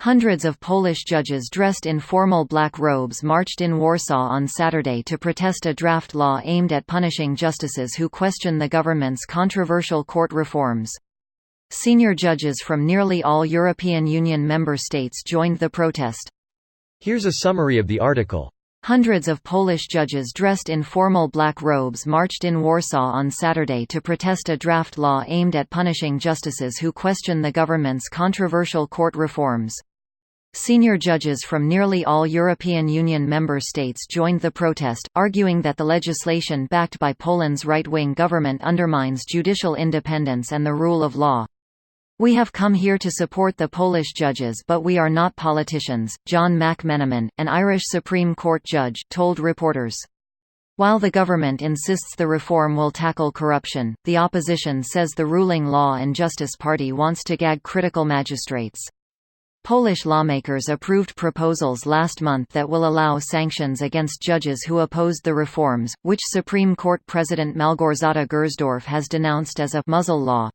Hundreds of Polish judges dressed in formal black robes marched in Warsaw on Saturday to protest a draft law aimed at punishing justices who question the government's controversial court reforms. Senior judges from nearly all European Union member states joined the protest. Here's a summary of the article. Hundreds of Polish judges dressed in formal black robes marched in Warsaw on Saturday to protest a draft law aimed at punishing justices who question the government's controversial court reforms. Senior judges from nearly all European Union member states joined the protest, arguing that the legislation backed by Poland's right-wing government undermines judicial independence and the rule of law. "We have come here to support the Polish judges, but we are not politicians," John McMenamin, an Irish Supreme Court judge, told reporters. While the government insists the reform will tackle corruption, the opposition says the ruling Law and Justice Party wants to gag critical magistrates. Polish lawmakers approved proposals last month that will allow sanctions against judges who opposed the reforms, which Supreme Court President Małgorzata Gersdorf has denounced as a «muzzle law».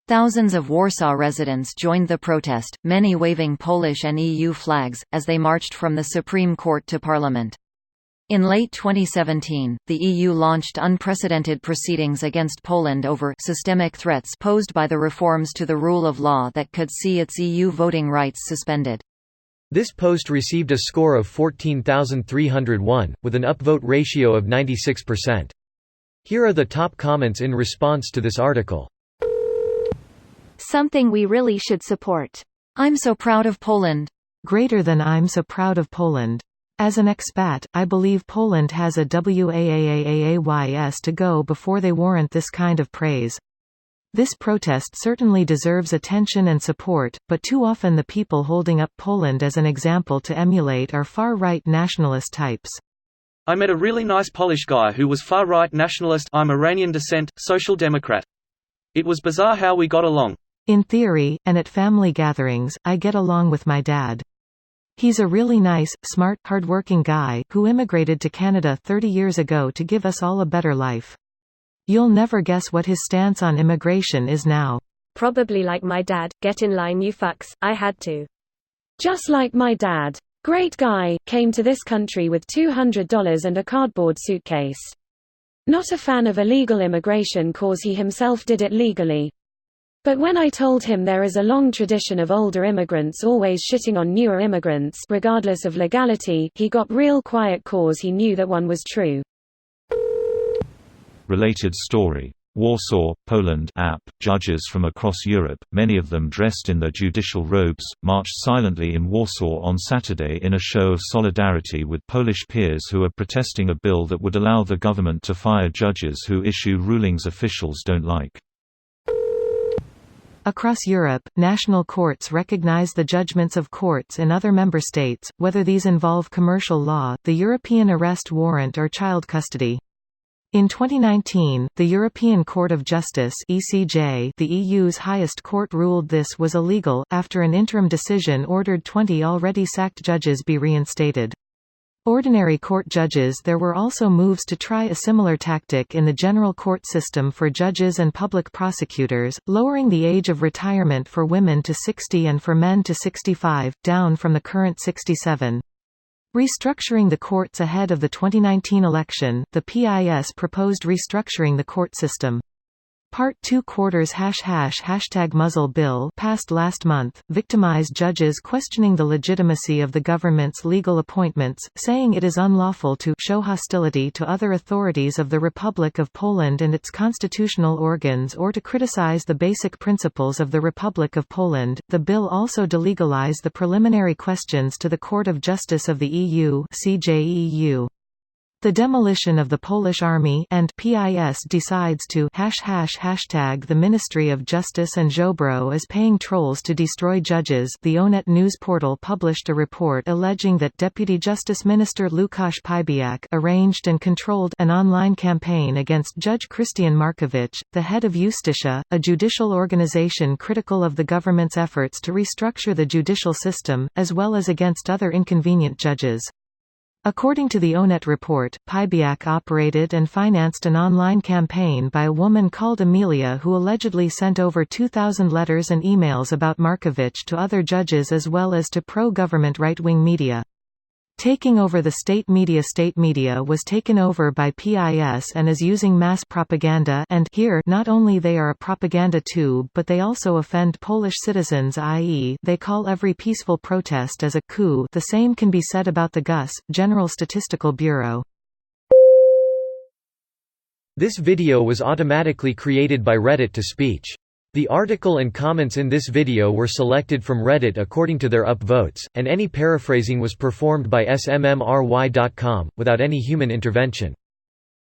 Thousands of Warsaw residents joined the protest, many waving Polish and EU flags, as they marched from the Supreme Court to Parliament. In late 2017, the EU launched unprecedented proceedings against Poland over systemic threats posed by the reforms to the rule of law that could see its EU voting rights suspended. This post received a score of 14,301, with an upvote ratio of 96%. Here are the top comments in response to this article. Something we really should support. I'm so proud of Poland. Greater than I'm so proud of Poland. As an expat, I believe Poland has a ways to go before they warrant this kind of praise. This protest certainly deserves attention and support, but too often the people holding up Poland as an example to emulate are far-right nationalist types. I met a really nice Polish guy who was far-right nationalist. I'm Iranian descent, social democrat. It was bizarre how we got along. In theory, and at family gatherings, I get along with my dad. He's a really nice, smart, hard-working guy, who immigrated to Canada 30 years ago to give us all a better life. You'll never guess what his stance on immigration is now. Probably like my dad, get in line you fucks, I had to. Just like my dad. Great guy, came to this country with $200 and a cardboard suitcase. Not a fan of illegal immigration cause he himself did it legally. But when I told him there is a long tradition of older immigrants always shitting on newer immigrants regardless of legality, he got real quiet cause he knew that one was true. Related story. Warsaw, Poland app. Judges from across Europe, many of them dressed in their judicial robes, marched silently in Warsaw on Saturday in a show of solidarity with Polish peers who are protesting a bill that would allow the government to fire judges who issue rulings officials don't like. Across Europe, national courts recognize the judgments of courts in other member states, whether these involve commercial law, the European arrest warrant or child custody. In 2019, the European Court of Justice (ECJ), the EU's highest court, ruled this was illegal, after an interim decision ordered 20 already sacked judges be reinstated. Ordinary court judges. There were also moves to try a similar tactic in the general court system for judges and public prosecutors, lowering the age of retirement for women to 60 and for men to 65, down from the current 67. Restructuring the courts ahead of the 2019 election, the PIS proposed restructuring the court system. Part 2 #muzzle bill passed last month, victimized judges questioning the legitimacy of the government's legal appointments, saying it is unlawful to show hostility to other authorities of the Republic of Poland and its constitutional organs or to criticize the basic principles of the Republic of Poland. The bill also delegalized the preliminary questions to the Court of Justice of the EU (CJEU). The demolition of the Polish army and PIS decides to #the Ministry of Justice and Ziobro is paying trolls to destroy judges. The Onet news portal published a report alleging that Deputy Justice Minister Łukasz Piebiak arranged and controlled an online campaign against Judge Krystian Markowicz, the head of Justicia, a judicial organization critical of the government's efforts to restructure the judicial system, as well as against other inconvenient judges. According to the Onet report, Pybiak operated and financed an online campaign by a woman called Amelia who allegedly sent over 2,000 letters and emails about Markovich to other judges as well as to pro-government right-wing media. Taking over the state media was taken over by PIS and is using mass propaganda and here not only they are a propaganda tube but they also offend Polish citizens, i.e., they call every peaceful protest as a coup. The same can be said about the GUS, General Statistical Bureau. This video was automatically created by Reddit to speech. The article and comments in this video were selected from Reddit according to their upvotes, and any paraphrasing was performed by smmry.com, without any human intervention.